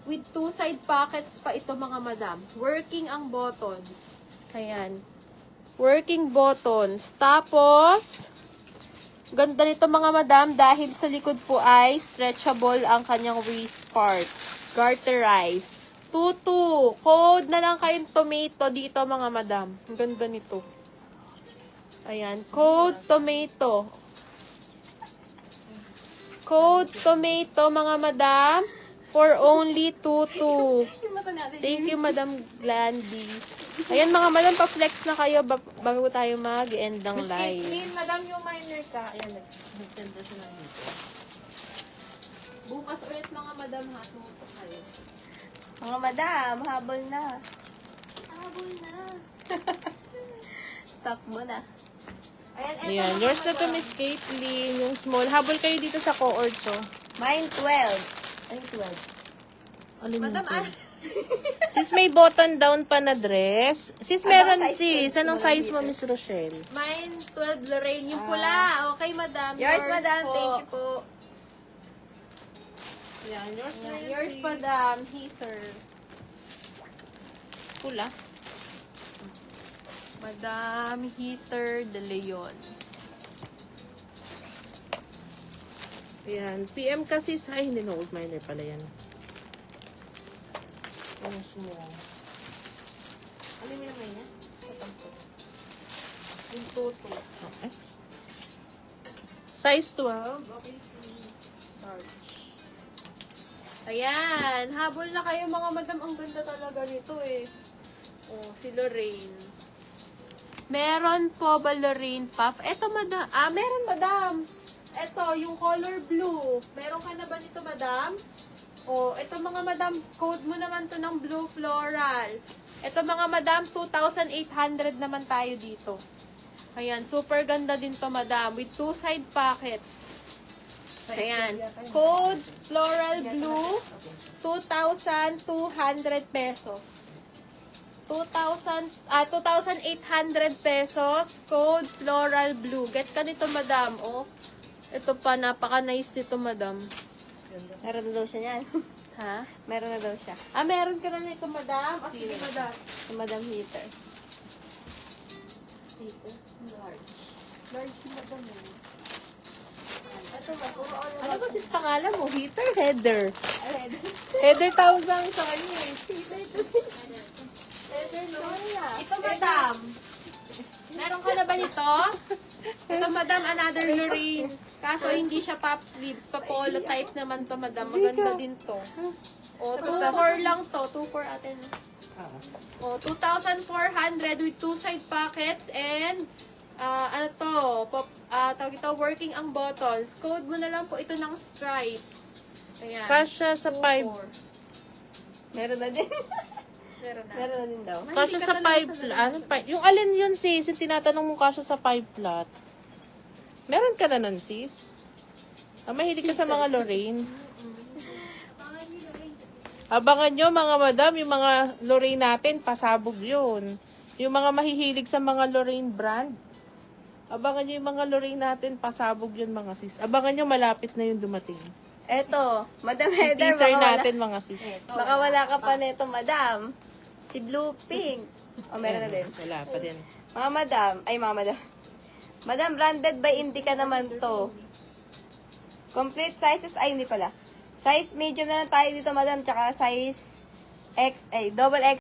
with 2 side pockets pa ito mga madam. Working ang buttons. Ayan. Working buttons. Tapos, ganda nito mga madam dahil sa likod po ay stretchable ang kanyang waist part. Garterized. Tutu. Code na lang kayong tomato dito mga madam. Ang ganda nito. Ayan. Code tomato. Code tomato mga madam. For only 22. Thank you, Madam Glandy. Ayan, mga madam, pa-flex na kayo bago tayo mag-end ng live. Clean, madam, yung minor ka. Ayan, nag-senda siya ng dito. Bukas ulit, mga madam, ha? Tumuto kayo. Mga madam, habol na. Habol na. Stop mo na. Ayan, yours na to, Miss Caitlyn. Yung small. Habol kayo dito sa cohorts, oh. Mine 12. Ay, 12. Alin Madam, Sis, may button down pa na dress. Sis, meron sis. size Anong size mo, Miss Rochelle? mine 12 Lorraine. Yung pula. Okay, madam. Yours, madam. po. Thank you po. Ayan, yours na yun, Yours, sis. madam. Heather. Pula. Madam Heather de Leon. Ayan. PM kasi sa... Ay, hindi na old minor pala yan. Ano small? Ano yung naman niya? Yung toto. Okay. Size 12. Okay. Large. Ayan. Habol na kayo mga madam. Ang ganda talaga nito eh. Oh, si Lorraine. Meron po ba Lorraine Puff? Eto madam. Meron madam. Eto, yung color blue. Meron ka na ba nito madam? Oh, ito mga madam, code mo naman to ng blue floral. Ito mga madam, 2,800 naman tayo dito. Ayan, super ganda din to madam, with 2 side pockets. Ayan, code floral blue, 2,200 pesos. 2,800 pesos, code floral blue. Get ka nito madam, oh. Ito pa, napaka-nice nito madam. Meron na daw siya niyan. Ha? Meron na daw siya. Meron ka na nito, madam? O, sige, madam. Si Madam Heater. Dito, large. Large yung madam eh. Ito ba? Ano ba sis pangalan mo? Heater? Header. Red. Header tawag lang sa kanya eh. Leather, no? Ito, madam. Meron ka na ba nito? Ito, madam, another Lorraine. Kaso, hindi siya pop sleeves. Pa-polo type naman to, madam. Maganda din to. O, 2,400 lang to. 2,400 atin. O, 2,400 with 2 side pockets and ano to, tawag ito, working ang bottles. Code mo na lang po ito ng stripe. Ayan. Kasha sa 5. 2,400. Meron na din. Meron na. Meron na din daw. Kasha sa 5 ano pa? Yung alin yun sis? Yung tinatanong mo kasha sa 5 flat. Meron ka na nun sis? Mahilig ka sa mga Lorraine. Abangan nyo mga madam, yung mga Lorraine natin, pasabog yun. Yung mga mahihilig sa mga Lorraine brand. Abangan nyo yung mga Lorraine natin, pasabog yun mga sis. Abangan nyo, malapit na yung dumating. Eto, Madam Yung Heather, teaser baka wala, natin mga sis. baka wala ka pa nito, Madam. Si Blue Pink. O, meron na din. Wala pa din. Mga madam, Madam, branded by Indica naman to. Complete sizes, ay hindi pala. Size medium na lang tayo dito, madam, tsaka size XA, double X.